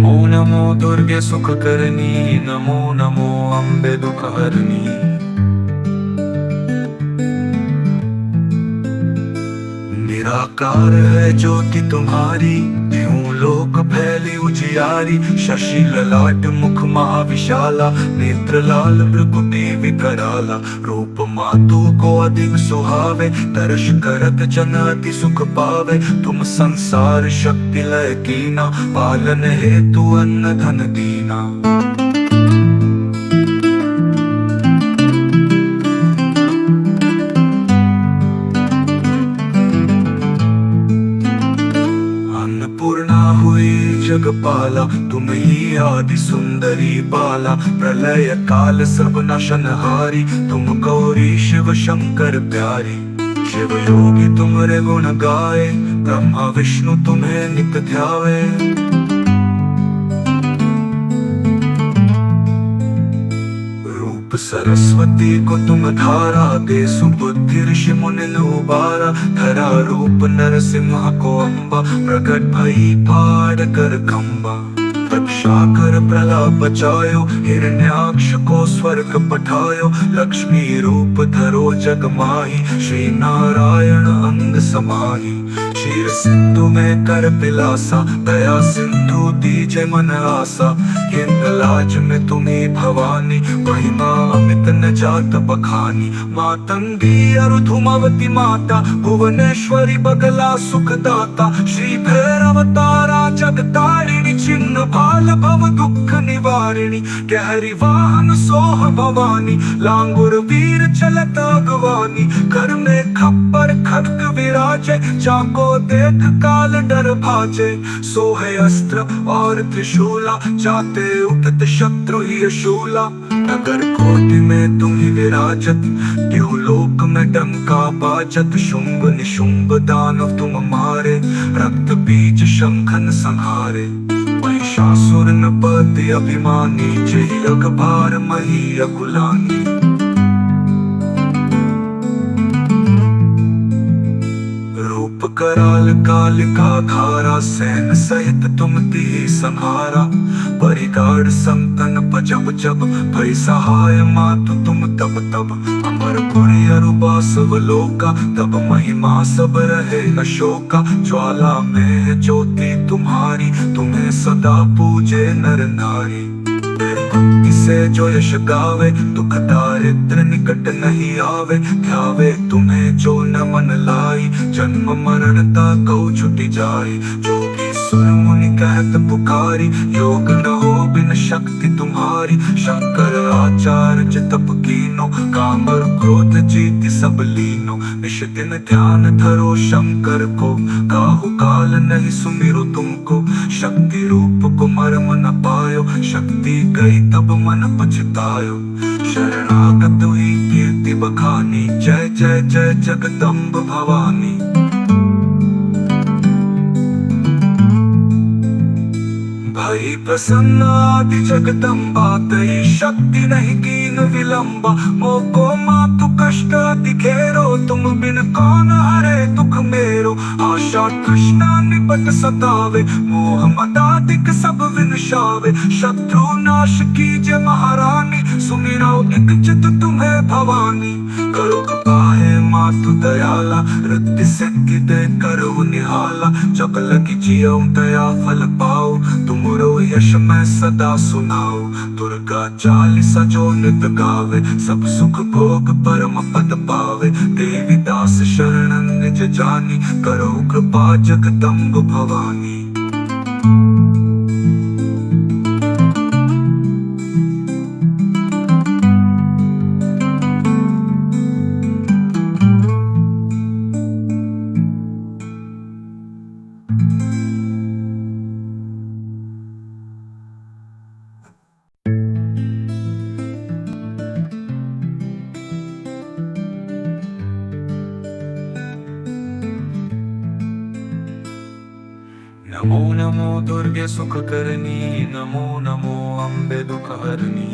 नमो नमो दुर्गे सुखकर्णी, नमो नमो अम्बे दुःखहरणी। निराकार है ज्योति तुम्हारी, त्यों लोक फैली उजियारी। शशि ललाट मुख महाविशाला, नेत्र लाल भृकुटी विकराला। रूप मातु को अधिक सुहावे, दर्श करत जन अति सुख पावे। तुम संसार शक्ति लय कीना, पालन हेतु अन्न धन दीना। अन्नपूर्णा हुई जगपाला, तुम ही आदि सुंदरी बाला। प्रलय काल सब नशनहारी, तुम गौरी शिव शंकर प्यारी। शिव योगी तुम्हारे गुण गाए, ब्रह्मा विष्णु तुम्हें नित ध्यावे। रूप सरस्वती को तुम धारा, दे सुबुद्धि ऋषि मुनि उबारा। धरा रूप नरसिंह को अम्बा, प्रकट भई फाड़ कर खम्बा। रक्षा कर प्रलाप बचायो, हिरण्याक्ष को स्वर्ग पठायो। लक्ष्मी रूप धरो जग माही, श्री नारायण अंग समाही। क्षीर सिंधु में कर पिलासा, दया सिंधु दीजे मन आसा। हिंद लाज में तुम्ही भवानी, महिमा अमित न जात बखानी। मातंगी अरु धुमावती माता, भुवनेश्वरी बगला सुखदाता। श्री भैरव तारा जगतारिणी, चिन्ह भाल भव दुख निवारिणी। गहरी वाहन सोह भवानी, लांगुर वीर चलत अगवानी। कर में खप्पर खड्ग विराजे, जाको देख काल डर भाजे। सोहे अस्त्र और त्रिशूला, जाते उठत शत्रु ही शूला। नगर कोटि में तुम ही विराजत, त्यों लोक में डंका बाजत। शुंभ निशुंभ दानव तुम मारे, रक्त बीज शंखन संहारे। महिषासुर नपति अभिमानी, जय अकबार मही अकुलानी। रूप कराल कालिका धारा, सैन सहित तुम तिहि संहारा। परिगाड़ संतन पजब जब, भई सहाय मातु तुम तब तब। अमर पुरी अरु बासव लोका, तब महिमा सब रहे अशोका। ज्वाला में है ज्योति तुम्हारी, तुम्हें सदा पूजे नर नारी। भक्ति से जो यश गावे, दुख दारिद्र निकट नहीं आवे। ध्यावे तुम्हें जो न मन लाई, जन्म मरणता कौ छुटी जाए। जोगी सुर मुनि कहत पुकारी, योग न हो बिन शक्ति तुम्हारी। शंकर आचार्य तप कीनो, काम और क्रोध जीति सब लीनो। निश दिन ध्यान धरो शंकर को, काहु काल नहीं सुमिरो तुमको। शक्ति रूप को मर्म न पायो, शक्ति गई तब मन पछतायो। शरणागत हुई कीर्ति बखानी, जय जय जय जगदम्ब भवानी। भई प्रसन्न आदि जगदम्बा, तई शक्ति नहीं कीन विलंबा। मोको मातु कष्ट अति घेरो, तुम बिन कौन हरे दुख मेरो। आशा तृष्णा निपट सतावे, मोह मदादिक सब विनशावे। शत्रु नाश कीजे महारानी, सुमिरो एक चित तुम्हें भवानी। करो पाहे मातु दयाला, रिद्धि सिद्धि दे करो निहाला। जग लगी जियो दया फल पाओ, तुमरो यश मैं सदा सुनाओ। दुर्गा चालीसा जो नित गावे, सब सुख भोग परम पद पावे। देवी दास शरण निज जानी, करो कृपा जगदम्ब भवानी। नमो नमो दुर्गे सुखकर्णी, नमो नमो अम्बे दुःखहरणी।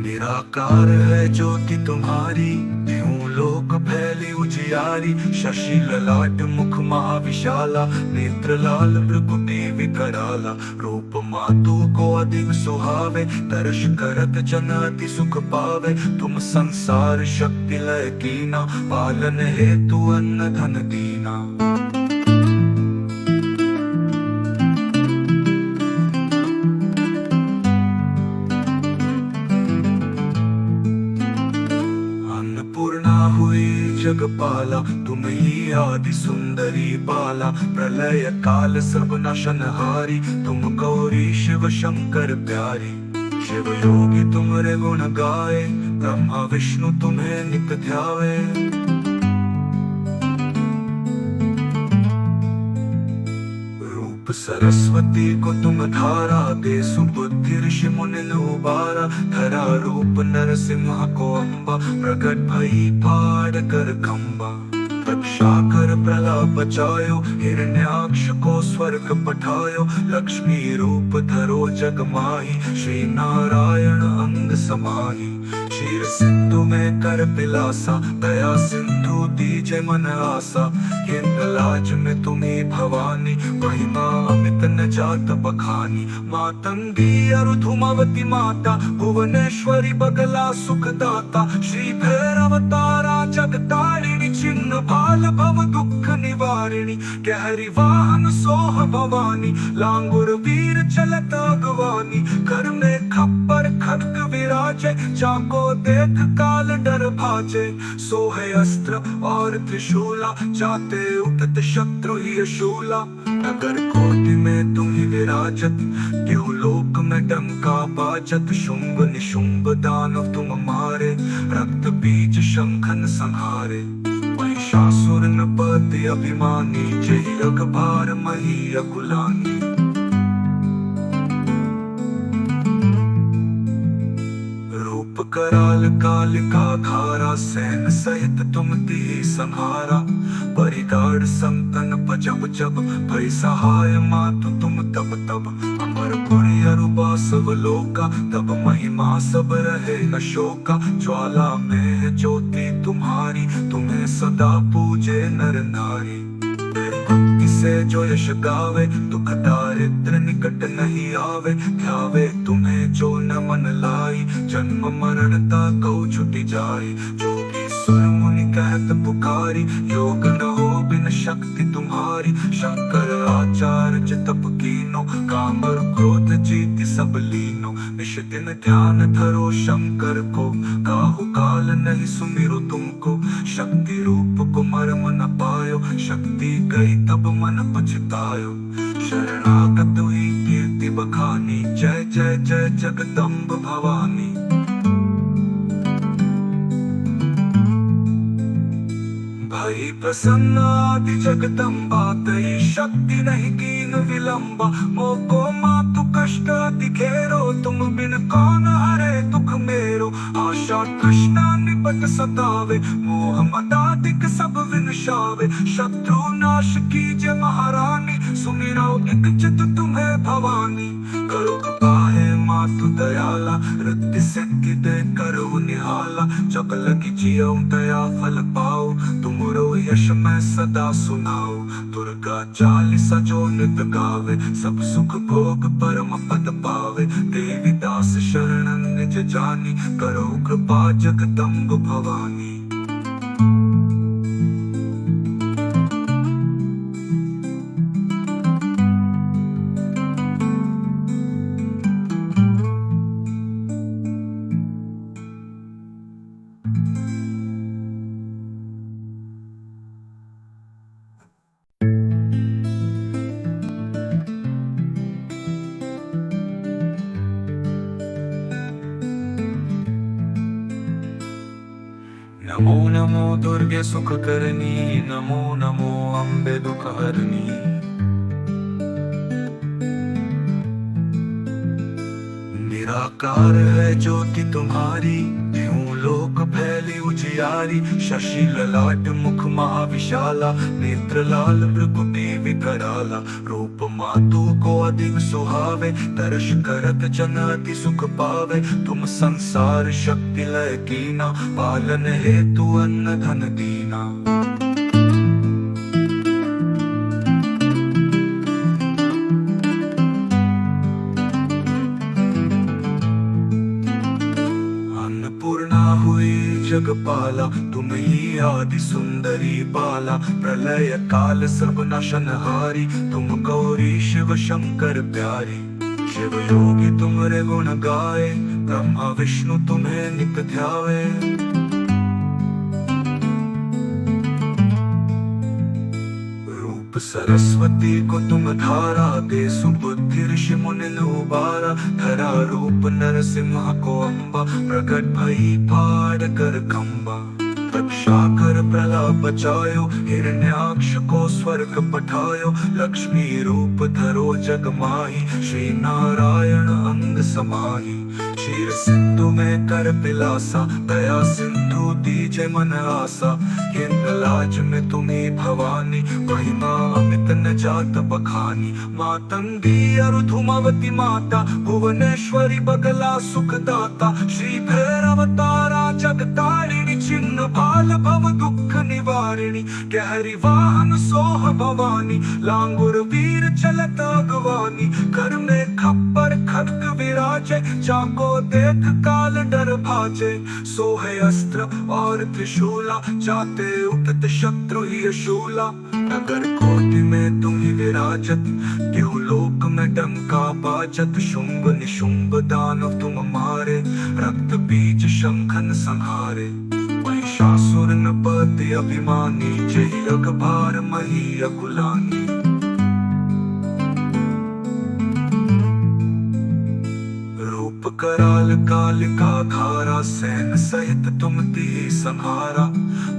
निराकार है ज्योति तुम्हारी, त्यों लोक फैली उजियारी, शशि ललाट मुख महाविशाला, नेत्र लाल भृकुटी विकराला, रूप मातु को अधिक सुहावे, दर्श करत जन अति सुख पावे, तुम संसार शक्ति लय कीना, पालन हेतु अन्न धन दीना। अन्नपूर्णा हुई जगपाला, तुम ही आदि सुंदरी बाला, प्रलय काल सर्वनाशनहारी, तुम गौरी शिव शंकर प्यारी। शिव योगी तुम्हारे गुण गाए, ब्रह्मा विष्णु तुम्हें नित ध्यावे। रूप सरस्वती को तुम धारा, दे सुबुद्धि ऋषि मुनि लोबारा, धरा रूप नरसिंह को अम्बा, प्रकट भई फाड़ कर खम्बा। रक्षा कर प्रलाप बचायो, हिरण्याक्ष को स्वर्ग पठायो, लक्ष्मी रूप धरो जग माही, श्री नारायण अंग समाही। क्षीर सिंधु में कर पिलासा, दया सिंधु दीजे मन आसा, हिंद लाज में तुम्ही भवानी, महिमा अमित न जात बखानी। मातंगी अरु धूमावती माता, भुवनेश्वरी बगला सुखदाता, श्री भैरवतारा जगतारिणी, चिन्ह भाल भव दुख निवारिणी, गहरी वाहन सोह भवानी, लांगुर वीर चलत अगवानी, कर में खप्पर खड्ग विराजे, जाको देख काल डर भाजे। सोहे अस्त्र और त्रिशूला, जाते उठत शत्रु ही शूला, नगर कोटि में तुम ही विराजत, क्यों लोक में डंका बाजत। शुंभ निशुंभ दानव तुम मारे, रक्त बीज शंखन संहारे। महिषासुर नपति अभिमानी, जय रघुभार मही अकुलानी। रूप कराल कालिका धारा, सैन सहित तुम दी संहारा, परिगाढ़ संतन पजब जब, भई सहाय मातु तुम तब तब। अमरपुरी अरुबा सब लोका, तब महिमा सब रहे न शोका, ज्वाला में है ज्योति तुम्हारी, तुम्हें सदा पूजे नर नारी। भक्ति से जो यश गावे, दुख दारिद्र निकट नहीं आवे, ध्यावे तुम्हें जो न मन लाई, जन्म मरणता कौ छुटी जाए। जोगी सुर मुनि कहत पुकारी, योग न हो बिन शक्ति तुम्हारी, शंकर आचार्य तप कीनो, काम और क्रोध जीति सब लीनो। निश दिन ध्यान धरो शंकर को, काहु काल नहीं सुमिरो तुमको, शक्ति रूप को मर्म न पायो, शक्ति गई तब मन पछतायो। शरणागत हुई कीर्ति बखानी, जय जय जय जगदम्ब भवानी। भई प्रसन्न आदि जगदम्बा, तई शक्ति नहीं कीन विलंबा, मोको मातु कष्ट अति घेरो, तुम बिन कौन हरे दुख मेरो। आशा तृष्णा निपट सतावे, मोह मदाधिक सब विनशावे, शत्रु नाश कीजे महारानी, सुमिरो एक चित तुम्हें भवानी। करो कृपाहे मातु दयाला, रिद्धि सिद्धि दे करो निहाला, जग लगी जियो दया फल पाओ, तुमरो यश मैं सदा सुनाओ। दुर्गा चालीसा जो नित गावे, सब सुख भोग परम पद पावे, देवी दास शरणन निज जानी, करो कृपा जगदम्ब भवानी। नमो नमो दुर्गे सुख करनी, नमो नमो अम्बे दुख हरनी। निराकार है ज्योति तुम्हारी, त्यों लोक फैली उजियारी। शशि ललाट मुख महाविशाला, नेत्र लाल भृकुटी विकराला। रूप मातु को अधिक सुहावे, दर्श करत जन अति सुख पावे। तुम संसार शक्ति लय कीना, पालन हेतु अन्न धन दीना। अन्नपूर्णा हुई जगपाला, तुम ही आदि सुंदरी बाला। प्रलय काल सब नशनहारी, तुम गौरी शिव शंकर प्यारी। शिव योगी तुम्हारे गुण गाए, ब्रह्मा विष्णु तुम्हें नित ध्यावे। सरस्वती को तुम धारा, दे सुबुद्धि ऋषि मुनि लुबारा। धरा रूप नरसिंह को अम्बा, प्रकट भई फाड़ कर खम्बा। रक्षा कर प्रलाप बचायो, हिरण्याक्ष को स्वर्ग पठायो। लक्ष्मी रूप धरो जग माही, श्री नारायण अंग समाही। क्षीर सिंधु में कर पिलासा, दया सिंधु दीजे मन आसा। लाज में तुम्ही भवानी, महिमा अमित न जात बखानी। मातंगी अरुधुमावती माता, भुवनेश्वरी बगला सुखदाता। श्री भैरव तारा जगतारिणी, चिन्ह भाल भव दुख निवारिणी। गहरी वाहन सोह भवानी, लांगुर वीर चलत अगवानी। कर में खप्पर खड्ग विराजे, जाको देख काल डर भाजे। सोहे अस्त्र और त्रिशूला, जाते उठत शत्रु ही शूला। नगर कोटि में तुम ही विराजत, केहू लोक में डंका बाजत। शुंभ निशुंभ दानव तुम मारे, रक्त बीज शंखन संहारे। महिषासुर नपति अभिमानी, जय अगभार मही अकुलानी। कराल कालिका धारा, सैन सहित तुम दी संहारा।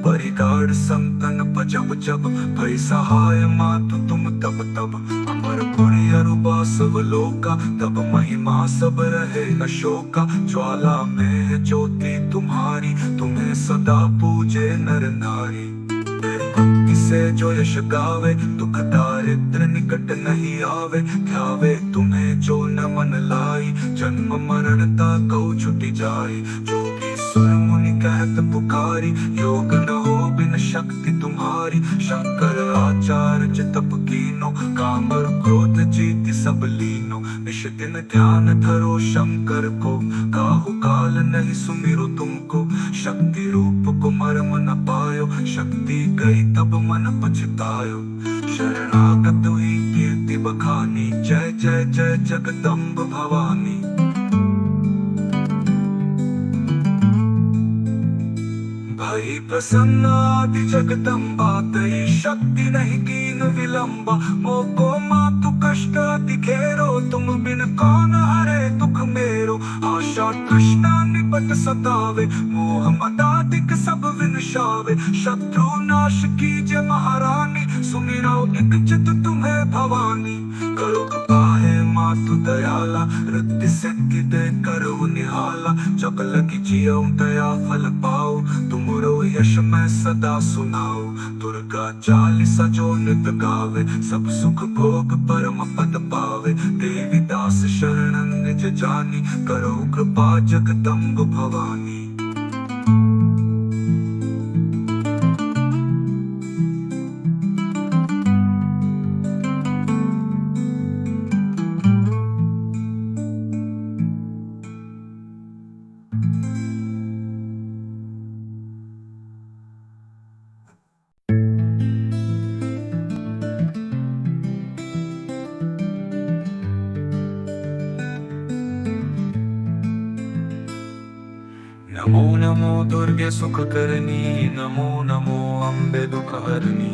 परिगाड़ संतन पजब जब, भई सहाय मातु तुम तब तब। अमर पुरी अरुबा सब लोका, तब महिमा सब रहे न शोका। ज्वाला में है ज्योति तुम्हारी, तुम्हें सदा पूजे नर नारी। से जो यश गावे, दुख दारिद्र निकट नहीं आवे। ध्यावे तुम्हें जो न मन लाई, जन्म मरणता कौ छुटी जाए। जोगी सुर मुनि कहत पुकारी, योग न हो बिन शक्ति तुम्हारी। शंकर आचार्य तप कीनो, काम और क्रोध जीति सब लीनो। निश दिन ध्यान धरो शंकर को, काहू काल नहीं सुमिरो तुमको। शक्ति रूप को मर्म न पायो, शक्ति गई तब मन पछतायो। शरणागत हुई कीर्ति बखानी, जय जय जय जगदम्ब भवानी। भई प्रसन्न आदि जगदम्बा, तई शक्ति नहीं कीन विलंबा। मोको मातु कष्ट अति घेरो, तुम बिन कौन हरे दुख मेरो। आशा तृष्णा निपट सतावे, मोह मदादिक सब विनशावे। शत्रु नाश कीजे महारानी, सुमिरो एक चित तुम्हें भवानी। करो कृपाहे मातु दयाला, रिद्धि सिद्धि दे करो निहाला। जब लगी जियो दया फल पाओ, तुमरो यश मैं सदा सुनाओ। दुर्गा चालीसा जो नित गावे, सब सुख भोग परम पद पावे। देवी दास शरणं निज जानी, करो कृपा जगदम्ब भवानी। नमो नमो दुर्गे सुख करनी, नमो नमो अम्बे दुख हरनी।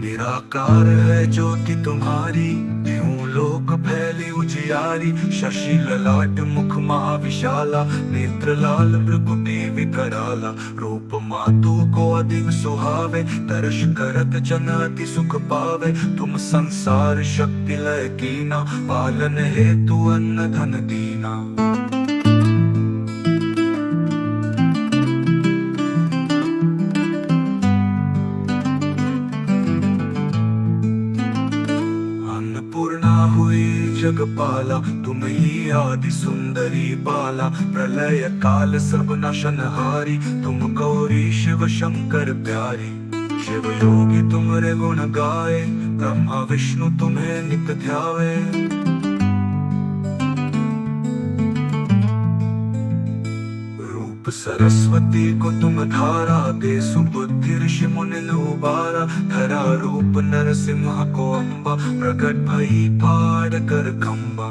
निराकार है ज्योति तुम्हारी, त्यों लोक फैली फैली उजियारी, शशि ललाट मुख महाविशाला, नेत्र लाल भृकुटी विकराला, रूप मातु को अधिक सुहावे, दर्श करत जन अति सुख पावे, तुम संसार शक्ति लय कीना, पालन हेतु अन्न धन दीना। अन्नपूर्णा हुई जगपाला, तुम ही आदि सुंदरी बाला, प्रलय काल सब नशनहारी, तुम गौरी शिव शंकर प्यारी। शिव योगी तुम्हारे गुण गाए, ब्रह्मा विष्णु तुम्हें नित ध्यावे। रूप सरस्वती को तुम धारा, दे सुबुद्धि ऋषि मुनि लुबारा, धरा रूप नरसिंह को अम्बा, प्रकट भई फाड़ कर खम्बा।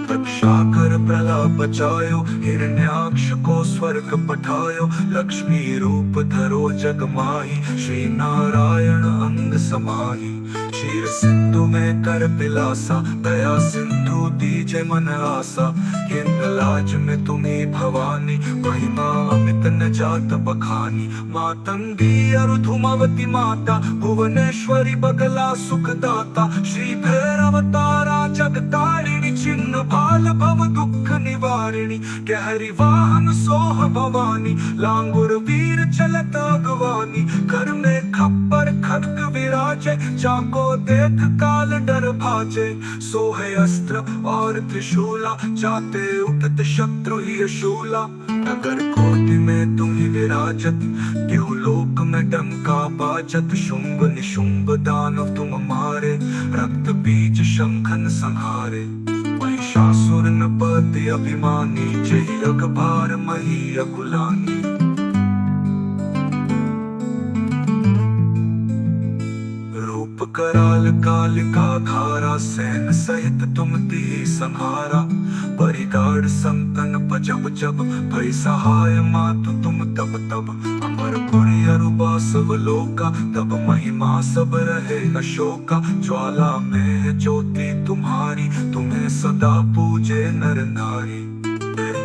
रक्षा कर प्रलाप बचायो, हिरण्याक्ष को स्वर्ग पठायो, लक्ष्मी रूप धरो जग माही, श्री नारायण अंग समाही। क्षीर सिंधु में कर पिलासा, दया सिंधु दीजे मन आसा, हिंदलाज में तुम्ही भवानी, महिमा अमित न जात बखानी। मातंगी अरु धूमावती माता, भुवनेश्वरी बगला सुखदाता, श्री भैरव तारा जगतारिणी, चिन्ह भाल भव दुख निवारिणी, गहरी वाहन सोह भवानी, लांगुर वीर चलत अगवानी, कर में खप्पर खड्ग विराजे, जाको देख काल डर भाजे। सोहे अस्त्र और त्रिशूला, जाते उठत शत्रु ही शूला, नगर कोटि में तुम ही विराजत, क्यों लोक में डंका बाजत। शुंभ निशुंभ दानव तुम मारे, रक्त बीज शंखन संहारे, महिषासुर नपति अभिमानी, जय अकबार मही अकुलानी। कराल कालिका धारा, सैन सहित तुम ती संहारा, परिगाड़ संतन पजब जब, भई सहाय मातु तुम तब तब। अमर गुणी अरुबा सब लोका, तब महिमा सब रहे अशोका, ज्वाला में है ज्योति तुम्हारी, तुम्हें सदा पूजे नर नारी।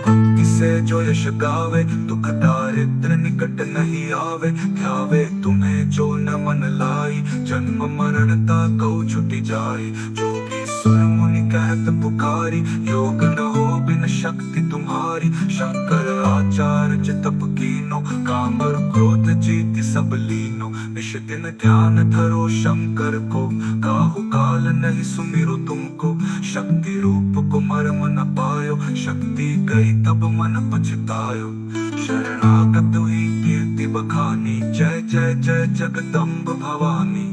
भक्ति से जो यश गावे, दुख दारिद्र निकट नहीं आवे, ध्यावे तुम्हें जो न मन लाई, जन्म मरणता कौ छुटी जाए। जोगी सुर मुनि कहत पुकारी, योग न हो बिन शक्ति तुम्हारी, शंकर आचार्य तप कीनो, काम और क्रोध जीति सब लीनो। निश दिन ध्यान धरो शंकर को, काहु काल नहीं सुमिरो तुमको, शक्ति रूप को मर्म न पायो, शक्ति गई तब मन पछतायो। शरणागत हुई कीर्ति बखानी, जय जय जय जगदम्ब भवानी।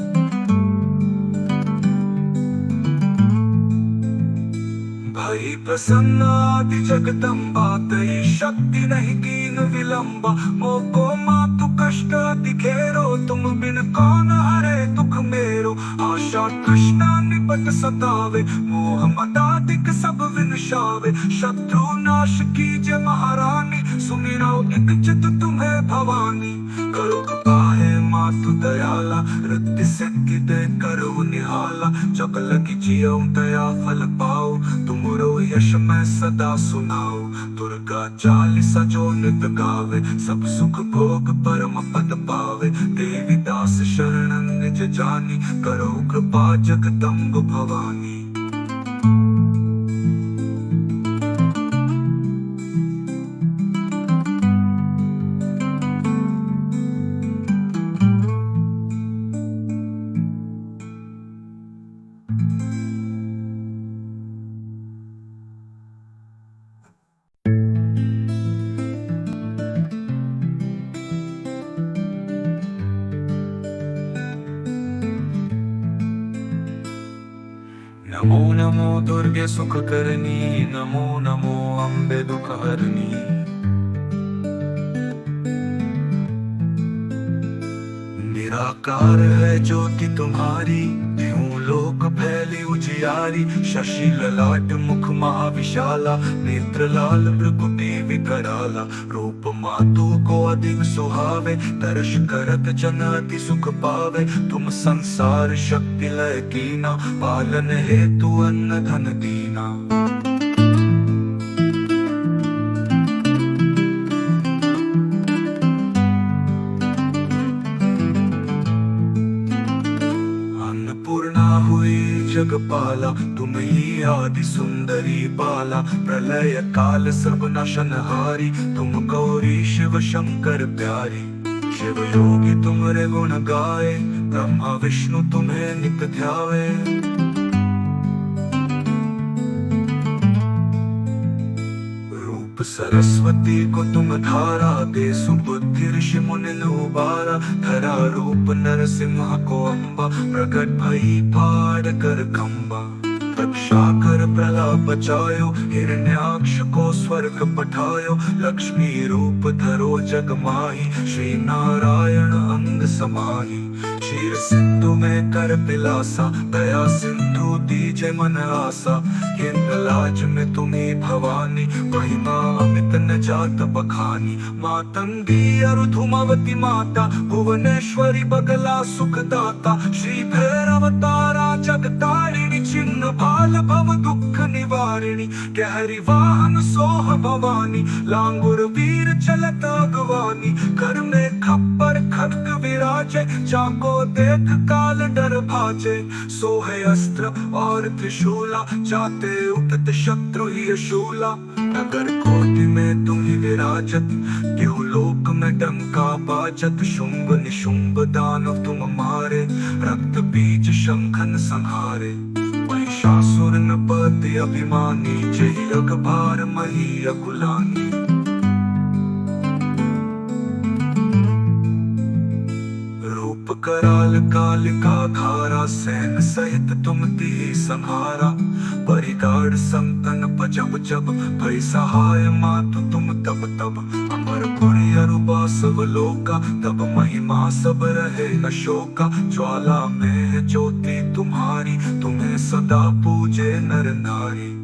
भई प्रसन्न आदि जगदम्बा, तई शक्ति नहीं कीन विलंबा, मोको मातु कष्ट अति घेरो, तुम बिन कौन हरे दुख मेरो। आशा तृष्णा निपट सतावे, मोह मदादिक सब विनशावे, शत्रु नाश कीजे महारानी, सुमिरो एक चित तुम्हें भवानी। करो कृपाहे मातु दयाला, रिद्धि सिद्धि दे करो निहाला, जग लगी जियो दया फल पाओ, तुमरो यश मैं सदा सुनाओ। दुर्गा चालीसा जो नित गावे, सब सुख भोग परम पद पावे, देवी दास शरण निज जानी, करो कृपा जगदम्ब भवानी। नमो नमो दुर्गे सुख करनी, नमो नमो अम्बे दुख हरनी। निराकार है ज्योति तुम्हारी, त्यों लोक फैली उजियारी। जियारी, शशि ललाट मुख महाविशाला, नेत्र लाल भृकुटी विकराला। रूप मातु को अधिक सुहावे, दर्श करत जन अति सुख पावे। तुम संसार शक्ति लय कीना, पालन हेतु अन्न धन दीना। अन्नपूर्णा हुई जगपाला, तुम ही आदि सुंदरी बाला। प्रलय काल सब नशनहारी, तुम गौरी शिव शंकर प्यारी। शिव योगी तुम्हारे गुण गाए, ब्रह्मा विष्णु तुम्हें नित ध्यावे। रूप सरस्वती को तुम धारा, दे सुबुद्धि ऋषि मुनि लोबारा। धरा रूप नरसिंह को अम्बा, प्रकट भई फाड़ कर खम्बा। रक्षा कर प्रलाप बचायो, हिरण्याक्ष को स्वर्ग पठायो। लक्ष्मी रूप धरो जग माही, श्री नारायण अंग समाही। क्षीर सिंधु में कर पिलासा, दया सिंधु दीजे मन आसा। हिंद लाज में तुम्ही भवानी, महिमा अमित न जात बखानी। मातंगी अरु धूमावती माता, भुवनेश्वरी बगला सुखदाता। श्री भैरव तारा जगतारिणी, चिन्ह भाल भव दुख निवारिणी। गहरी वाहन सोह भवानी, लांगुर वीर चलत अगवानी। कर में खप्पर खड्ग विराजे, जाको देख काल डर भाजे। सोहे अस्त्र और त्रिशूला, जाते उठत शत्रु ही शूला। नगर कोटि में तुम ही विराजत, क्यों लोक में डंका बाजत। शुंभ निशुंभ दानव तुम मारे, रक्त बीज शंखन संहारे। महिषासुर नपति अभिमानी, जय अकबार मही अकुलानी। रूप कराल कालिका धारा, सैन सहित तुम दी संहारा। परिगाढ़ संतन पजब जब, भई सहाय मातु तुम तब तब। अमर पुरी अरुबा सब लोका, तब महिमा सब रहे न शोका। ज्वाला में है ज्योति तुम्हारी, तुम्हें सदा पूजे नर नारी।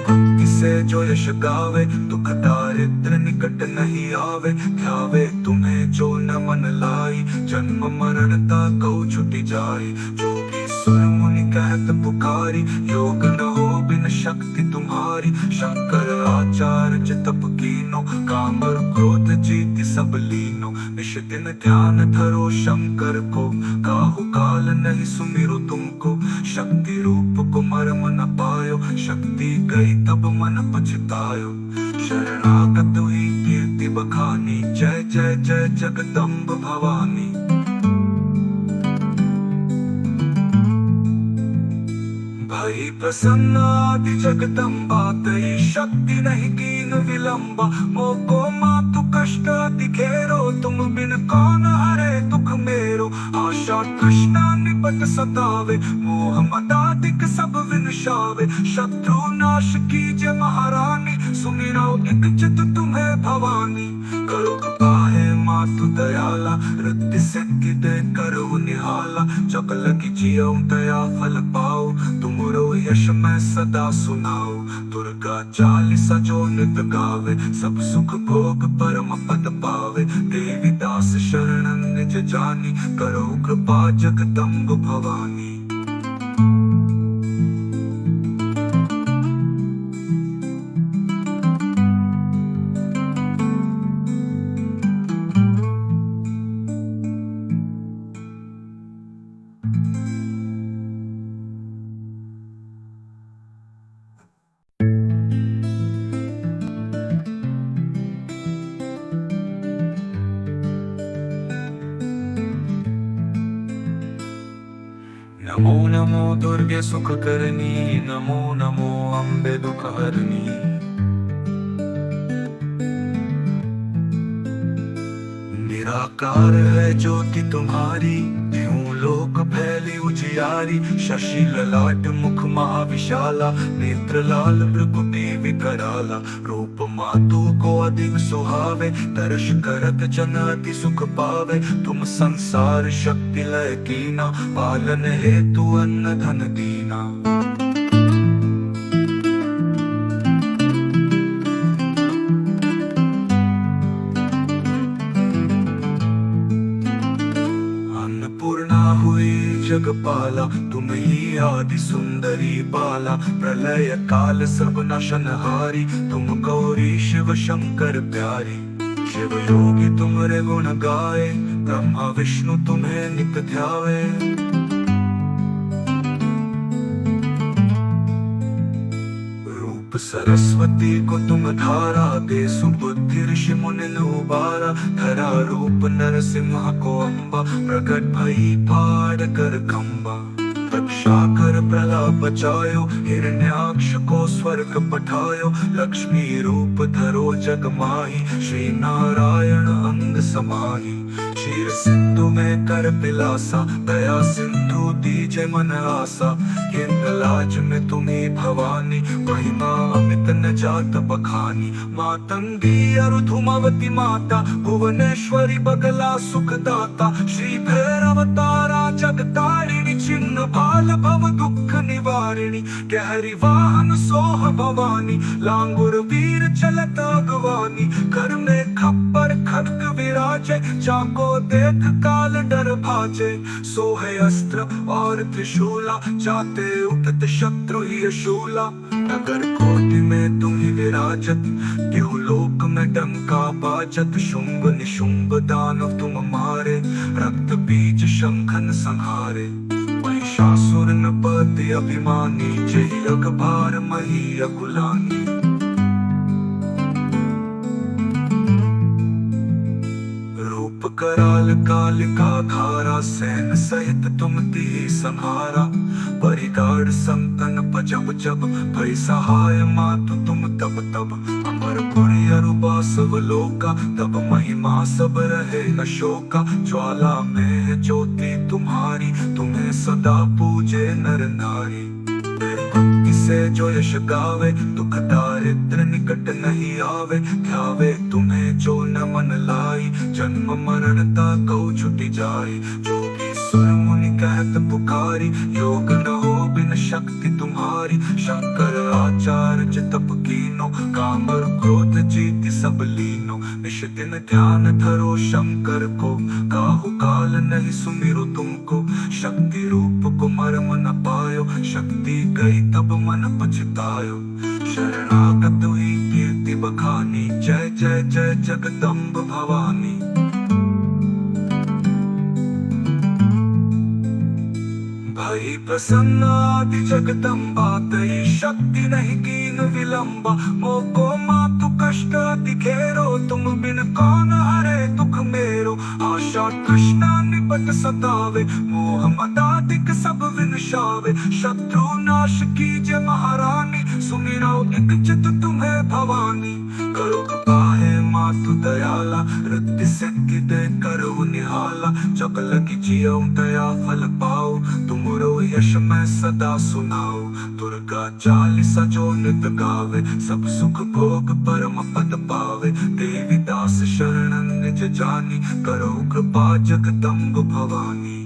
भक्ति से जो यश गावे, दुख दारिद्र निकट नहीं आवे। ध्यावे तुम्हें जो न मन लाई, जन्म मरणता कौ छुटी जाए। जोगी सुर मुनि कहत पुकारी, योग न हो बिन शक्ति तुम्हारी। शंकर आचार्य तप कीनो, काम और क्रोध जीति सब लीनो। निश दिन ध्यान धरो शंकर को, काहु काल नहीं सुमिरो तुमको। शक्ति रूप को मर्म न पायो, शक्ति गई तब मन पछतायो। शरणागत हुई कीर्ति बखानी, जय जय जय जगदम्ब भवानी। भई प्रसन्न आदि जगदम्बा, तई शक्ति नहीं कीन विलंबा। मोको मातु कष्ट अति घेरो, तुम बिन कौन हरे दुख मेरो। आशा तृष्णा निपट सतावे, मोह मदाधिक सब विनशावे। शत्रु नाश कीजे महारानी, सुमिरो एक चित तुम्हें भवानी। करो पाहे मातु दयाला, रिद्धि सिद्धि दे करो निहाला। जग लगी जियो दया फल पाओ, तुमरो यश मैं सदा सुनाओ। दुर्गा चालीसा जो नित गावे, सब सुख भोग परम पद पावे। देवी दास शरणन निज जानी, करो कृपा जगदम्ब भवानी। नमो नमो दुर्गे सुख करनी, नमो नमो अम्बे दुख हरनी। निराकार है ज्योति तुम्हारी, त्यों लोक फैली उजियारी, शशि ललाट मुख महाविशाला, नेत्र लाल भृकुटी विकराला, रूप मातु को अधिक सुहावे, दर्श करत जन अति सुख पावे, तुम संसार शक्ति लय कीना, पालन हेतु अन्न धन दीना। अन्नपूर्णा हुई जगपाला, तुम ही आदि सुंदरी बाला, प्रलय काल सब नशनहारी, तुम गौरी शिव शंकर प्यारी। शिव योगी तुम्हारे गुण गाए, ब्रह्मा विष्णु तुम्हें नित ध्यावे। रूप सरस्वती को तुम धारा, दे सुबुद्धि ऋषि मुनि लुबारा, धरा रूप नरसिंह को अम्बा, प्रकट भई फाड़ कर खम्बा। रक्षा कर प्रलाप बचायो, हिरण्याक्ष को स्वर्ग पठायो, लक्ष्मी रूप धरो जग माही, श्री नारायण अंग समाही। क्षीर सिंधु में कर पिलासा, दया सिंधु दीजे मन आसा, लाज में तुम्ही भवानी, महिमा अमित न जात बखानी। मातंगी अरुधुमावती माता, भुवनेश्वरी बगला सुखदाता, श्री भैरव तारा जगतारिणी, चिन्ह भाल भव दुख निवारिणी। गहरी वाहन सोह भवानी, लांगुर वीर चलत अगवानी, कर में खप्पर खड्ग विराजे, जाको देख काल डर भाजे। सोहे अस्त्र और त्रिशूला, जाते उठत शत्रु ही शूला। नगर कोटि में तुम ही विराजत, देहु लोक में डंका बाजत। शुंभ निशुंभ दानव तुम मारे, रक्त बीज शंखन संहारे। महिषासुर नृपति अभिमानी, जय अकबर मही अकुलानी। रूप कराल कालिका धारा, सैन सहित तुम दी संहारा। परिगाढ़ संतन पजब जब, भई सहाय मातु तुम तब तब। अमर पुरी अरुबा सब लोका, तब महिमा सब रहे न शोका। ज्वाला में है ज्योति तुम्हारी, तुम्हें सदा पूजे नर नारी। भक्ति से जो यश गावे, दुख दारिद्र निकट नहीं आवे। ध्यावे तुम्हें जो न मन लाई, जन्म मरणता कौ छुटी जाए। जोगी सुर मुनि कहत पुकारी, योग न हो बिन शक्ति तुम्हारी। शंकर आचार्य तप कीनो, काम और क्रोध जीति सब लीनो। निश दिन ध्यान धरो शंकर को, काहु काल नहीं सुमिरो तुमको। शक्ति रूप को मर्म न पायो, शक्ति गई तब मन पछतायो। शरणागत हुई कीर्ति बखानी, जय जय जय जगदम्ब भवानी। भई प्रसन्न आदि जगदम्बा, तई शक्ति नहीं कीन विलंबा। मोको मातु कष्ट अति घेरो, तुम बिन कौन हरे दुख मेरो। आशा तृष्णा निपट सतावे, मोह मदादिक सब विनशावे। शत्रु नाश कीजे महारानी, सुमिरो एक चित तुम्हें भवानी। करो कृपा है मातु दयाला, रिद्धि सिद्धि दे करो निहाला। जग लगी जियो दया फल पाओ, तुमरो यश मैं सदा सुनाओ। दुर्गा चालीसा जो नित गावे, सब सुख भोग परम पद पावे। देवी दास शरण निज जानी, करो कृपा जगदम्ब भवानी।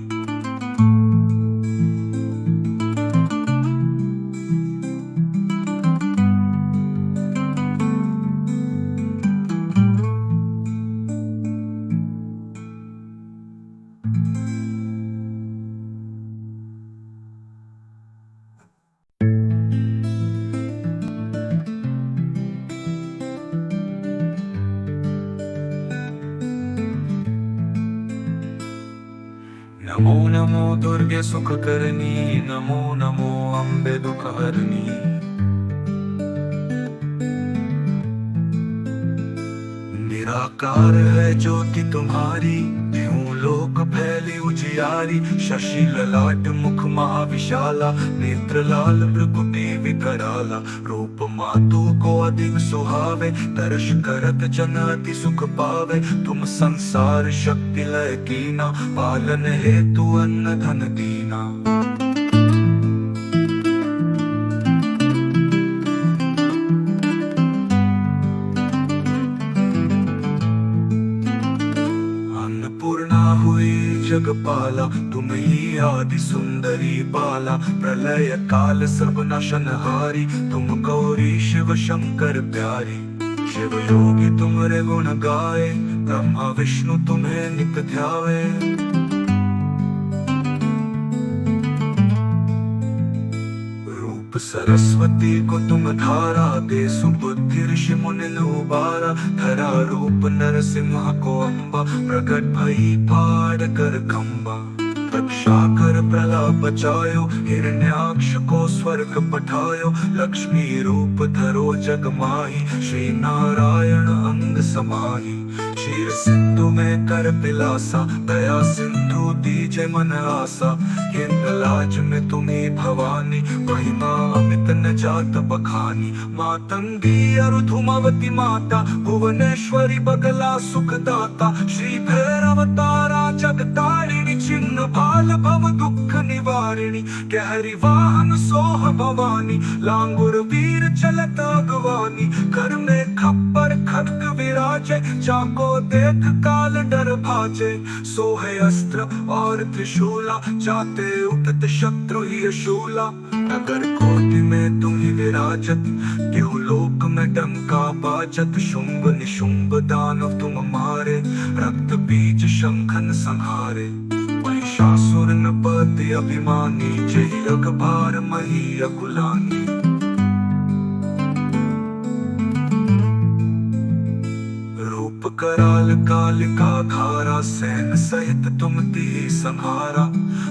नमो नमो दुर्गे सुख करनी, नमो नमो अम्बे दुख हरनी। निराकार है ज्योति तुम्हारी, त्यों लोक फैली लाली उजियारी, शशि ललाट मुख महाविशाला, नेत्र लाल भृगुटी विकराला। रूप मातु को अधिक सुहावे, दर्श करत जन अति सुख पावे। तुम संसार शक्ति लय कीना, पालन हेतु अन्न धन दीना। अन्नपूर्णा हुई जगपाला, तुम ही आदि सुंदरी बाला। प्रलय काल सब नशनहारी, तुम गौरी शिव शंकर प्यारी। शिव योगी तुम्हारे गुण गाए, ब्रह्मा विष्णु तुम्हें नित ध्यावे। रूप सरस्वती को तुम धारा, दे सुबुद्धि ऋषि मुनि लुबारा। धरा रूप नरसिंह को अम्बा, प्रगट भई फाड़ कर खम्बा। रक्षा कर प्रलाप बचायो, हिरण्याक्ष को स्वर्ग पठायो। लक्ष्मी रूप धरो जग माही, श्री नारायण अंग समाही। क्षीर सिंधु में कर पिलासा, दया सिंधु दीजे मन आसा। हिंदलाज में तुम्ही भवानी, महिमा अमित न जात बखानी। मातंगी अरुधुमावती माता, भुवनेश्वरी बगला सुखदाता। श्री भैरव तारा जगतारिणी, चिन्ह भाल भव दुख निवारिणी। कहरी वाहन सोह भवानी, लांगुर वीर चलत अगवानी। घर में खप्पर खड्ग विराजे, जाको देख काल डर भाजे। सोहे अस्त्र और त्रिशूला, जाते उठत शत्रु ही शूला। नगर कोटि में तुम ही विराजत, क्यों लोक में डंका बाजत। शुंभ निशुंभ दानव तुम मारे, रक्त बीज शंखन संहारे। महिषासुर नपति अभिमानी, जय अकबार मही अकुलानी। कराल कालिका धारा, सैन सहित तुम ती संहारा।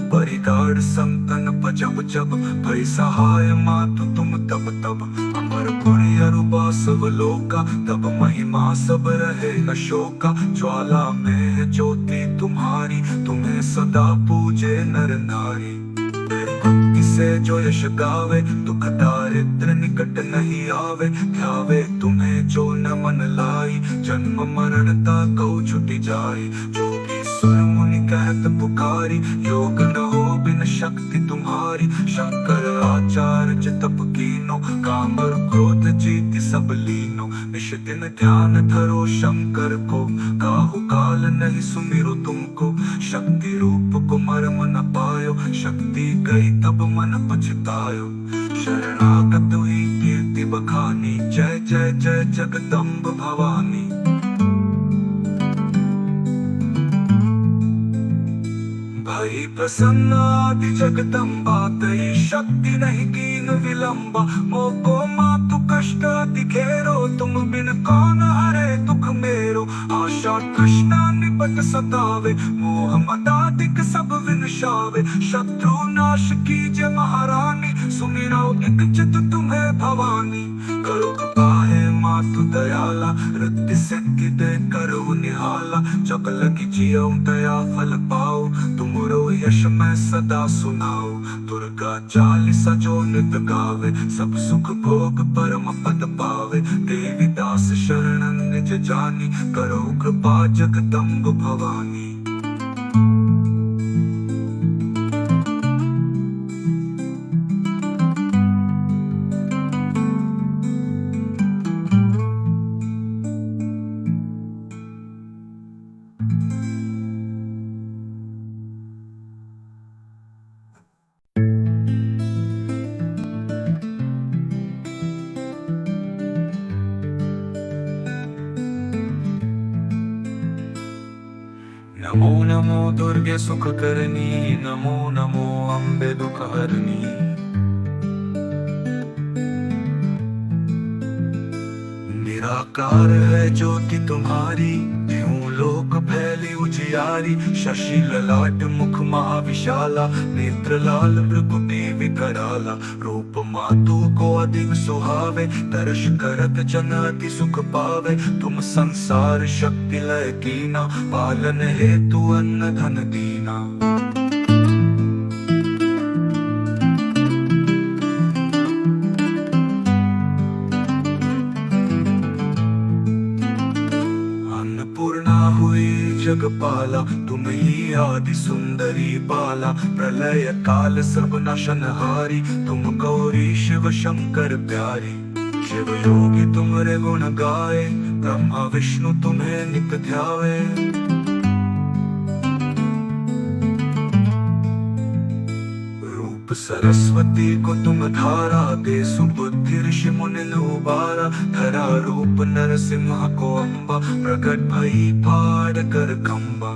परिगाड़ संतन पजब जब, भई सहाय मातु तुम तब तब। अमर गुण अरुबा सब लोका, तब महिमा सब रहे अशोका। ज्वाला में है ज्योति तुम्हारी, तुम्हें सदा पूजे नर नारी। भक्ति से जो यश गावे, दुख दारिद्र निकट नहीं आवे। ध्यावे तुम्हें जो न मन लाई, जन्म मरणता कौ छुटी जाए। जोगी सुर मुनि कहत पुकारी, योग न हो बिन शक्ति तुम्हारी। शंकर आचार्य तप कीनो, काम और क्रोध जीति सब लीनो। निश दिन ध्यान धरो शंकर को, काहु काल नहीं सुमिरो तुमको। शक्ति रूप को मर्म न पायो, शक्ति गई तब मन पछतायो। शरणागत हुई कीर्ति बखानी, जय जय जय जगदम्ब भवानी। भई प्रसन्न आदि जगदम्बा, तई शक्ति नहीं कीन विलंबा। मोको मातु कष्ट अति घेरो, तुम बिन कौन हरे दुख मेरो। आशा तृष्णा निपट सतावे, मोह मदादिक सब विनशावे। शत्रु नाश कीजे महारानी, सुमिरो एक चित तुम्हें भवानी। करो पाहे मातु दयाला, रिद्धि सिद्धि दे करो निहाला। जग लगी जियो दया फल पाओ, तुमरो यश मैं सदा सुनाओ। दुर्गा चालीसा जो नित गावे, सब सुख भोग परम पद पावे। देवी दास शरण निज जानी, करो कृपा जगदम्ब भवानी। नमो नमो दुर्गे सुख करनी, नमो नमो अम्बे दुख हरनी। निराकार है ज्योति तुम्हारी, क्यों लोक फैली उजियारी, शशि ललाट मुख महाविशाला, नेत्र लाल भृकुटी विकराला, रूप मातु को अधिक सुहावे, दर्श करत जन अति सुख पावे, तुम संसार शक्ति लय कीना, पालन हेतु अन्न धन दीना। अन्नपूर्णा हुई जगपाला, तुम ही आदि सुंदरी बाला, प्रलय काल सब नशनहारी, तुम गौरी शिव शंकर प्यारी। शिव योगी तुम्हारे गुण गाए, ब्रह्मा विष्णु तुम्हें नित ध्यावे। रूप सरस्वती को तुम धारा, दे सुबुद्धि ऋषि मुनि लोबारा, धरा रूप नरसिंह को अम्बा, प्रकट भई फाड़ कर खम्बा।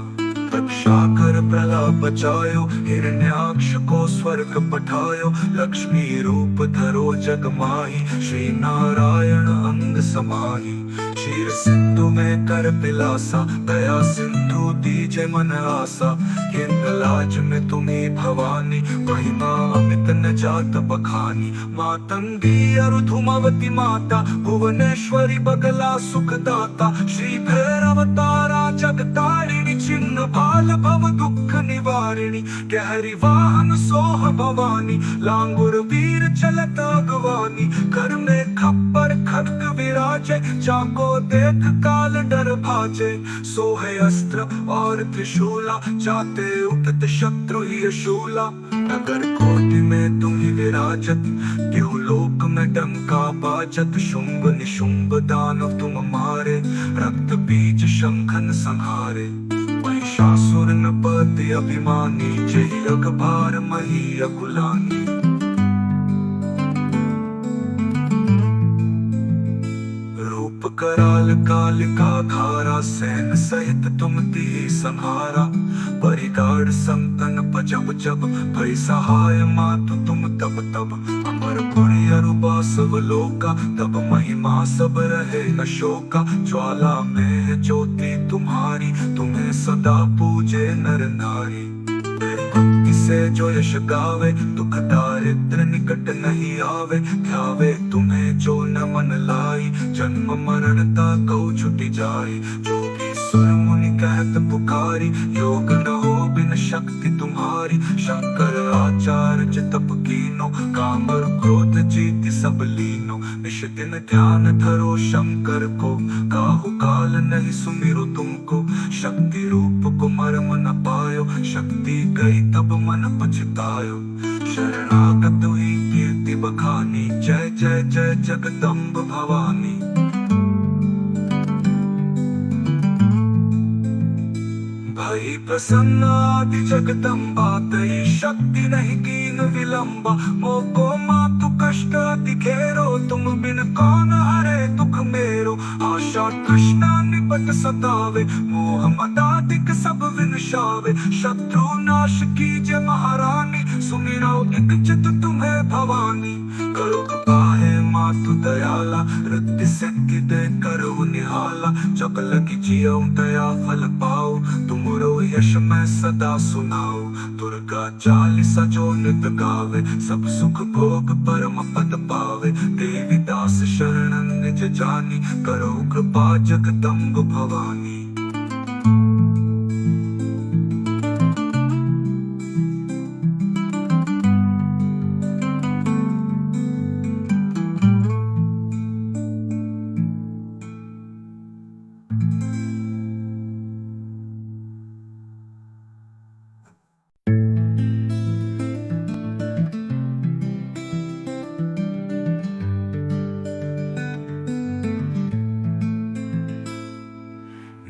रक्षा कर प्रलाप बचायो, हिरण्याक्ष को स्वर्ग पठायो, लक्ष्मी रूप धरो जग माही, श्री नारायण अंग समाही। क्षीर सिंधु में कर पिलासा, दया सिंधु दीजे मन आसा, हिंदलाज में तुम्ही भवानी, महिमा अमित न जात बखानी। मातंगी अरु धूमावती माता, भुवनेश्वरी बगला सुखदाता, श्री भैरव तारा जगतारिणी, चिन्ह भाल भव दुख निवारिणी। गहरी वाहन सोह भवानी, लांगुर वीर चलत अगवानी, कर में खप्पर खड्ग विराजे, जाको देख काल डर भाजे। सोहे अस्त्र और त्रिशूला, जाते उठत शत्रु ही शूला, नगर कोटि में तुम ही विराजत, क्यों लोक में डंका बाजत। शुंभ निशुंभ दानव तुम मारे, रक्त बीज शंखन संहारे। महिषासुर नपति अभिमानी, जय अकबार मही अकुलानी। रूप कराल कालिका धारा, सैन सहित तुम दी संहारा। परिगाढ़ संतन पजब जब, भई सहाय मातु तुम तब तब। अमर पुरी अरु बासव लोका, तब महिमा सब रहे न शोका। ज्वाला में है ज्योति तुम्हारी, तुम्हें सदा पूजे नर नारी। भक्ति से जो यश गावे, दुख दारिद्र निकट नहीं आवे। ध्यावे तुम्हें जो न मन लाई, जन्म मरणता कौ छुटी जाए। जोगी सुर मुनि कहत पुकारी, योग न हो बिन शक्ति तुम्हारी। शंकर आचार्य तप कीनो, काम और क्रोध जीति सब लीनो। निश दिन ध्यान धरो शंकर को, काहु काल नहीं सुमिरो तुमको। शक्ति रूप को मर्म न पायो, शक्ति गई तब मन पछतायो। शरणागत हुई कीर्ति बखानी, जय जय जय जगदम्ब भवानी। भई प्रसन्न आदि जगदम्बा, तई शक्ति नहीं कीन विलंबा। मोको मातु कष्ट अति घेरो, तुम बिन कौन हरे दुख मेरो। आशा तृष्णा निपट सतावे, मोह मदाधिक सब विनशावे। शत्रु नाश कीजे महारानी, सुमिरो एक चित तुम्हें भवानी। करो कृपाहे मातु दयाला, रिद्धि सिद्धि दे करो निहाला। जग लगी जियो दया फल पाओ, तुमरो यश मैं सदा सुनाओ। दुर्गा चालीसा जो नित गावे, सब सुख भोग परम पद पावे। देवी दास शरणन निज जानी, करो कृपा जगदम्ब भवानी।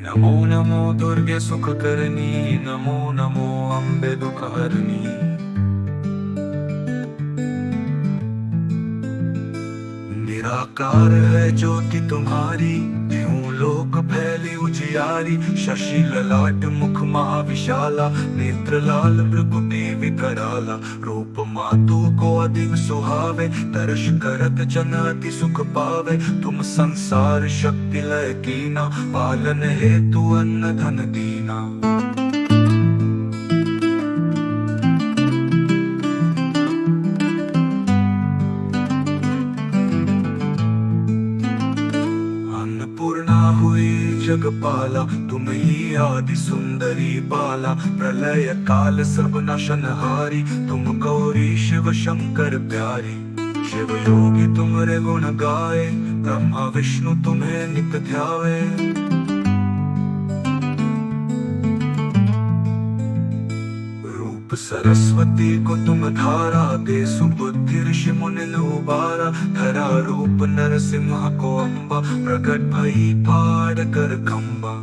नमो नमो दुर्गे सुख करनी, नमो नमो अम्बे दुख हरनी। निराकार है ज्योति तुम्हारी, देहूं लोक फैली उजियारी, शशि ललाट मुख महाविशाला, नेत्र लाल भृगुटी विकराला, रूप मातु को अधिक सुहावे, दर्श करत जन अति सुख पावे, तुम संसार शक्ति लय कीना, पालन हेतु अन्न धन दीना। अन्नपूर्णा हुई जगपाला, तुम ही आदि सुंदरी बाला, प्रलय काल सब नशनहारी, तुम गौरी शिव शंकर प्यारी। शिव योगी तुम्हारे गुण गाए, ब्रह्मा विष्णु तुम्हें नित ध्यावे। रूप सरस्वती को तुम धारा, दे सुबुद्धि ऋषि मुनि लुबारा, धरा रूप नरसिंह को अम्बा, प्रकट भई फाड़ कर खम्बा।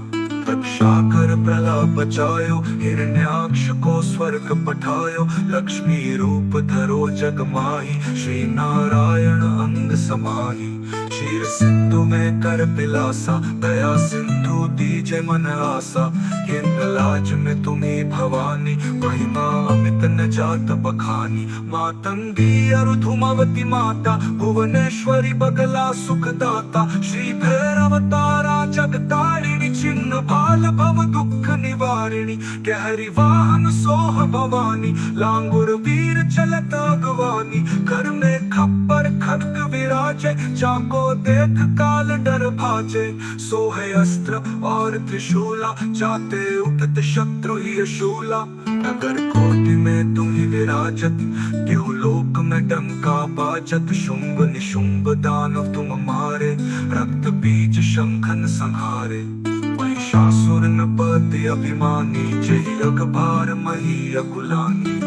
रक्षा कर प्रलाप बचायो, हिरण्याक्ष को स्वर्ग पठायो, लक्ष्मी रूप धरो जग माही, श्री नारायण अंग समाही। क्षीर सिंधु में कर पिलासा, दया सिंधु दीजे मन आसा, हिंदलाज में तुम्ही भवानी, महिमा अमित न जात बखानी। मातंगी अरुधुमावती माता, भुवनेश्वरी बगला सुखदाता, श्री भैरव तारा जगतारिणी, चिन्ह भाल भव दुख निवारिणी। गहरी वाहन सोह भवानी, लांगुर वीर चलत अगवानी, कर में खप्पर खड्ग विराजे, जाको देख काल डर भाजे। सोहे अस्त्र और त्रिशूला, जाते उठत शत्रु ही शूला। नगर कोटि में तुम ही विराजत, देहु लोक में डंका बाजत। शुंभ निशुंभ दानव तुम मारे, रक्त बीज शंखन संहारे। महिषासुर नपति अभिमानी, जय अकबार मही अकुलानी।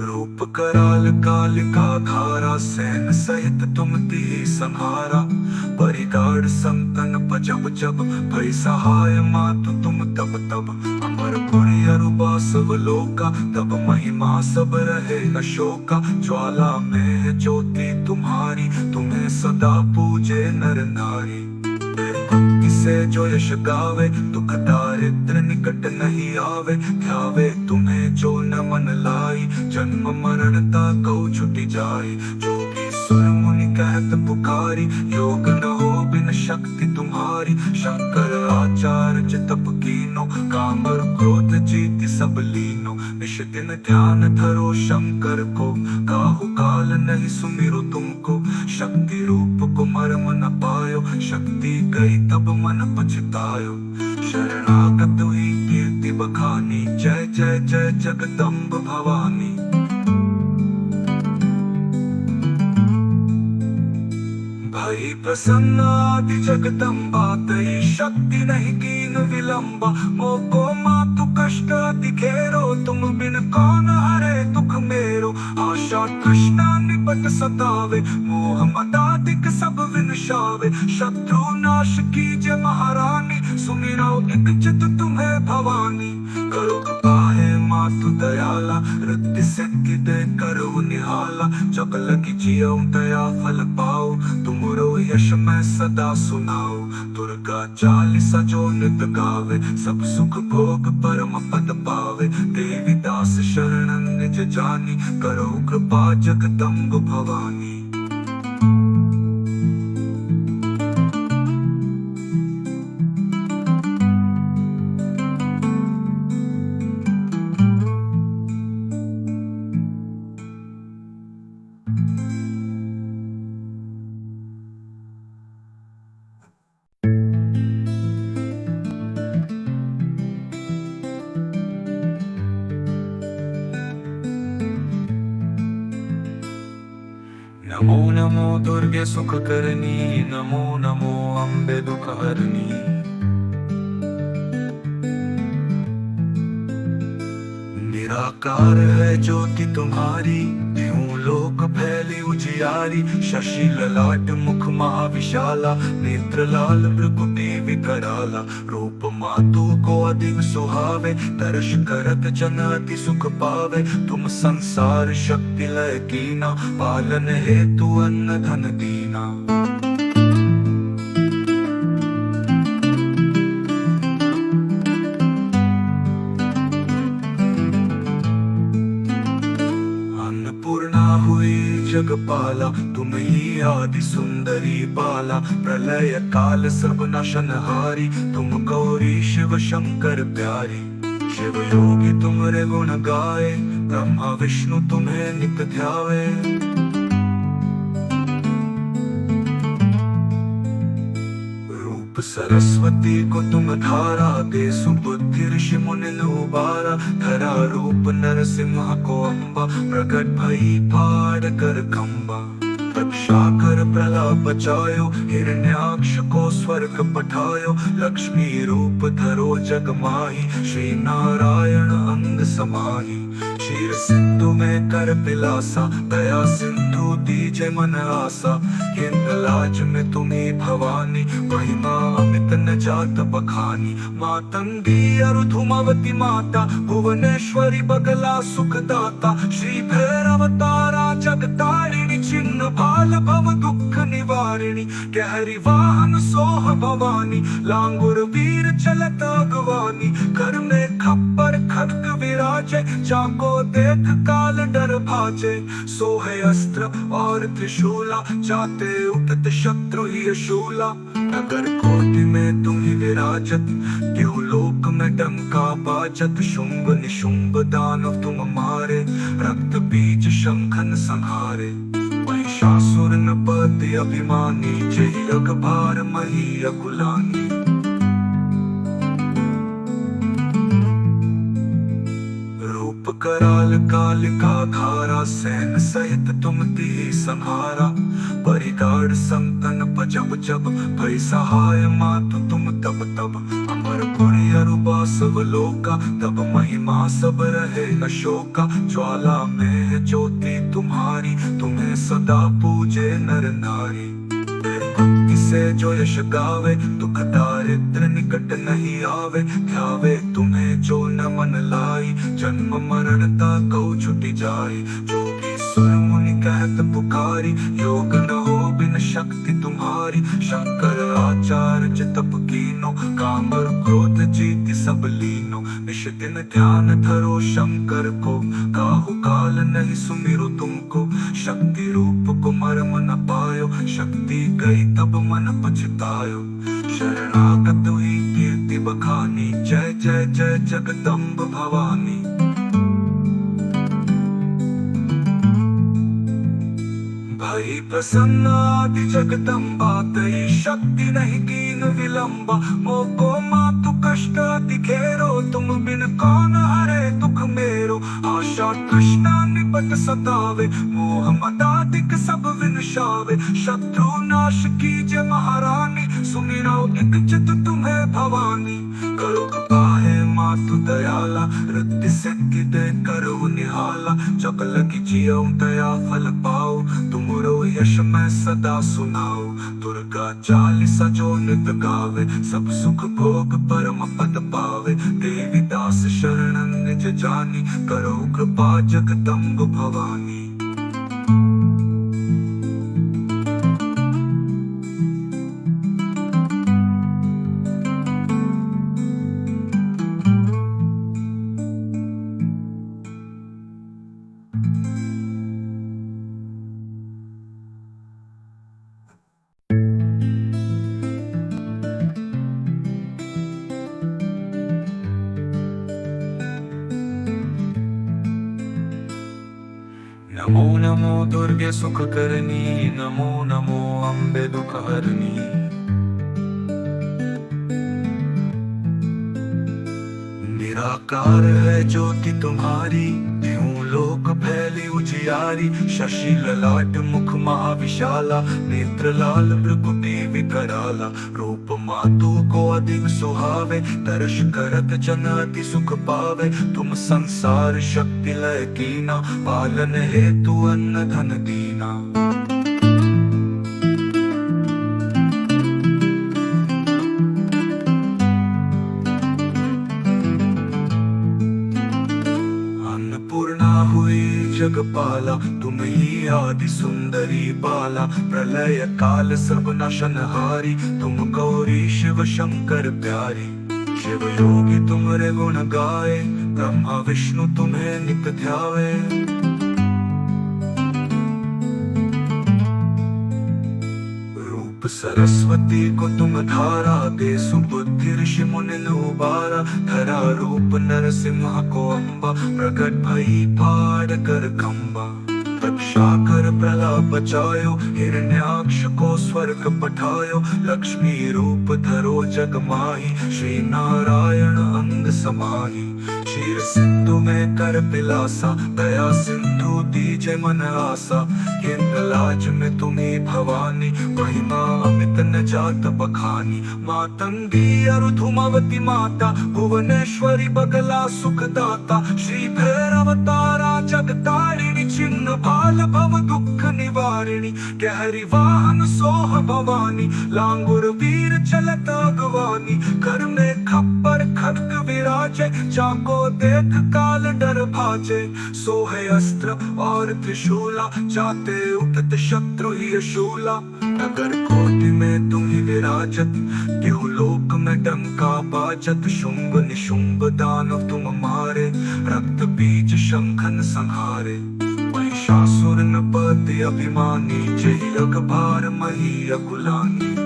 रूप कराल कालिका धारा, सैन सहित तुम दी संहारा। परिगाढ़ संतन पजब जब, भई सहाय मातु तुम तब तब। अमर पुरी अरुबा सब लोका, तब महिमा सब रहे अशोका। ज्वाला में है ज्योति तुम्हारी, तुम्हें सदा पूजे नर नारी। भक्ति से जो यश गावे, दुख दारिद्र निकट नहीं आवे। ध्यावे तुम्हें जो न मन लाई, जन्म मरणता कौ छुटी जाए। जोगी सुर मुनि कहत पुकारी, योग न हो बिन शक्ति तुम्हारी। शंकर आचार्य तप कीनो, काम और क्रोध जीति सब लीनो। निश दिन ध्यान धरो शंकर को, काहु काल नहीं सुमिरो तुमको। शक्ति रूप को मर्म न पायो, शक्ति गई तब मन पछतायो। शरणागत हुई कीर्ति बखानी, जय जय जय जगदम्ब भवानी। भई प्रसन्न आदि जगदम्बा, तई शक्ति नहीं कीन विलंबा। मोको मातु कष्ट अति घेरो, तुम बिन कौन हरे दुख मेरो। आशा तृष्णा निपट सतावे, मोह मदाधिक सब विनशावे। शत्रु नाश कीजे महारानी, सुमिरो एक चित तुम्हें भवानी। करो कृपाहे मातु दयाला, रिद्धि सिद्धि दे करो निहाला। जग लगी जियो दया फल पाओ, तुमरो यश मैं सदा सुनाओ। दुर्गा चालीसा जो नित गावे, सब सुख भोग परम पद पावे। देवी दास शरणं निज जानी, करो कृपा जगदम्ब भवानी। नमो नमो दुर्गे सुख करनी, नमो नमो अम्बे दुख हरनी। निराकार है ज्योति तुम्हारी, त्यों लोक फैली उजियारी। शशि ललाट मुख महाविशाला, नेत्र लाल भृगुटी विकराला। रूप मातु को अधिक सुहावे, दर्श करत जन अति सुख पावे। तुम संसार शक्ति लय कीना, पालन हेतु अन्न धन दीना। अन्नपूर्णा हुई जगपाला, तुम ही आदि सुंदरी बाला। प्रलय काल सब नशनहारी, तुम गौरी शिव शंकर प्यारी। शिव योगी तुम्हारे गुण गाए, ब्रह्मा विष्णु तुम्हें नित ध्यावे। रूप सरस्वती को तुम धारा, दे सुबुद्धि ऋषि मुनि लुबारा। धरा रूप नरसिंह को अम्बा, प्रकट भई फाड़ कर खम्बा। रक्षा कर प्रलाप बचायो, हिरण्याक्ष को स्वर्ग पठायो। लक्ष्मी रूप धरो जग माही, श्री नारायण अंग समाही। क्षीर सिंधु में कर पिलासा, दया सिंधु दीजे मन आसा। हिंदलाज में तुम्ही भवानी, महिमा अमित न जात बखानी। मातंगी अरुधुमावती माता, भुवनेश्वरी बगला सुखदाता। श्री भैरव तारा जगतारिणी, चिन्ह भाल भव दुख निवारिणी। गहरी वाहन सोह भवानी, लांगुर वीर चलत अगवानी। कर में खप्पर खड्ग विराजे, जाको देख काल डर भाजे। सोहे अस्त्र और त्रिशूला, जाते उठत शत्रु ही शूला। नगर कोटि में तुम ही विराजत, क्यों लोक में डंका बाजत। शुंभ निशुंभ दानव तुम मारे, रक्त बीज शंखन संहारे। महिषासुर नपति अभिमानी, जय अकबार मही अकुलानी। कराल कालिका धारा, सैन सहित तुम ती संहारा। परिगाड़ संतन पजब जब, भई सहाय मातु तुम तब तब। अमर गुणी अरुबा सब लोका, तब महिमा सब रहे अशोका। ज्वाला में है ज्योति तुम्हारी, तुम्हें सदा पूजे नर नारी। भक्ति से जो यश गावे, दुख दारिद्र निकट नहीं आवे। ध्यावे तुम्हें जो न मन लाई, जन्म मरणता कौ छुटी जाए। जोगी सुर मुनि कहत पुकारी, योग न हो बिन शक्ति तुम्हारी। शंकर आचार्य तप कीनो, काम और क्रोध जीति सब लीनो। निश दिन ध्यान धरो शंकर को, काहु काल नहीं सुमिरो तुमको। शक्ति रूप को मर्म न पायो, शक्ति गई तब मन पछतायो। शरणागत हुई कीर्ति बखानी, जय जय जय जगदम्ब भवानी। भई प्रसन्न आदि जगदम्बा, तई शक्ति नहीं कीन विलंबा। मोको मातु कष्ट अति घेरो, तुम बिन कौन हरे दुख मेरो। आशा तृष्णा निपट सतावे, मोह मदादिक सब विनशावे। शत्रु नाश कीजे महारानी, सुमिरो एक चित तुम्हें भवानी। करो पाहे मातु दयाला, रिद्धि सिद्धि दे करो निहाला। जग लगी जियो दया फल पाओ, तुमरो यश मैं सदा सुनाओ। दुर्गा चालीसा जो नित गावे, सब सुख भोग परम पद पावे। देवी दास शरण निज जानी, करो कृपा जगदम्ब भवानी। नमो नमो दुर्गे सुख करनी, नमो नमो अम्बे दुख हरनी। निराकार है ज्योति तुम्हारी, त्यों लोक फैली उजियारी। शशि ललाट मुख महाविशाला, नेत्र लाल भृगुटी विकराला। रूप मातु को अधिक सुहावे, दर्श करत जन अति सुख पावे। तुम संसार शक्ति लय कीना, पालन हेतु अन्न धन दीना। जगपाला तुम ही आदि सुंदरी बाला प्रलय काल सर्वनाशनहारी तुम गौरी शिव शंकर प्यारी शिव योगी तुम्हारे गुण गाए ब्रह्मा विष्णु तुम्हें नित ध्यावे रूप सरस्वती को तुम धारा दे सुबुद्धि ऋषि मुनि लोबारा धरा रूप नरसिंह को अम्बा प्रकट भई पार कर खम्बा रक्षा कर प्रलाप बचायो हिरण्याक्ष को स्वर्ग पठायो लक्ष्मी रूप धरो जग माही श्री नारायण अंग समाही क्षीर सिंधु में कर पिलासा दया सिंधु दीजे मन आसा हिंद लाज में तुम्ही भवानी महिमा अमित न जात बखानी मातंगी अरुधुमावती माता भुवनेश्वरी बगला सुखदाता श्री भैरवतारा जगतारिणी चिन्ह बाल भव दुख निवारिणी गहरी वाहन सोह भवानी लांगुर वीर चलत अगवानी कर में खप्पर खड्ग विराजे जाको देख काल डर भाजे सोहे अस्त्र और त्रिशूला जाते उठत शत्रु ही शूला नगर कोटि में तुम ही विराजत क्यों लोक में डंका बाजत शुंभ निशुंभ दानव तुम मारे रक्त बीज शंखन संहारे महिषासुर नपति अभिमानी जय अकबार मही अकुलानी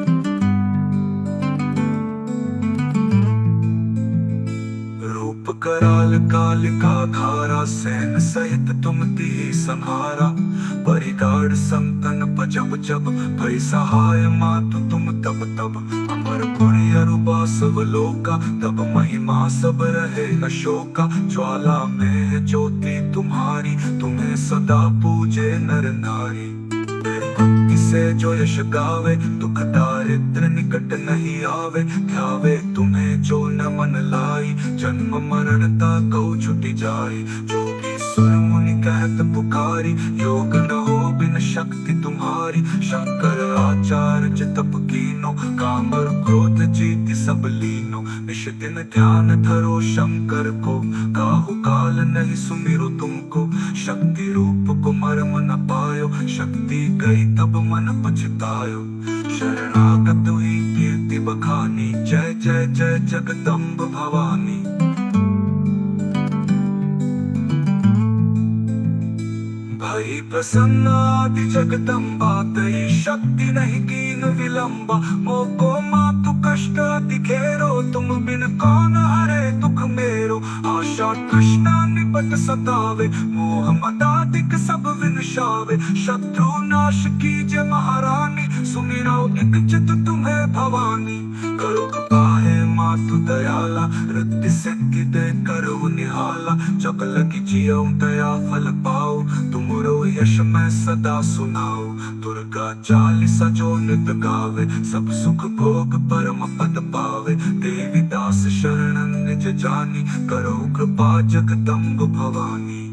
कराल कालिका धारा सैन सहित तुम ती संहारा परिगाढ़ संतन पजब जब भई सहाय मातु तुम तब तब अमर पुरी अरुबा सब लोका तब महिमा सब रहे न शोका ज्वाला में ज्योति तुम्हारी तुम्हें सदा पूजे नर नारी भक्ति से जो यश गावे दुख दारिद्र निकट नहीं आवे ध्यावे तुम्हें जो न मन लाई जन्म मरणता कौ छुटी जाए जोगी सुर मुनि कहत पुकारी योग न हो बिन शक्ति तुम्हारी शंकर आचार्य तप कीनो काम और क्रोध जीति सब लीनो निश दिन ध्यान धरो शंकर को काहु काल नहीं सुमिरो तुमको शक्ति रूप को मर्म न पायो शक्ति गई तब मन पछतायो शरणागत हुई कीर्ति बखानी जय जय जय जगदम्ब भवानी भई प्रसन्न आदि जगदम्बा तई शक्ति नहीं कीन विलंबा मोको मातु कष्ट अति घेरो तुम बिन कौन हरे दुख मेरो आशा कृष्णा निपट सतावे मोह मदादिक सब विनशावे शत्रु नाश कीजे महारानी सुमिरो एक चित तुम्हें भवानी करो पाहे मातु दयाला रिद्धि सिद्धि दे करो निहाला जग लगी जियो दया फल पाओ तुमरो यश मैं सदा सुनाओ दुर्गा चालीसा जो नित गावे सब सुख भोग परम पद पावे देवी दास शरण निज जानी करो कृपा जगदम्ब भवानी।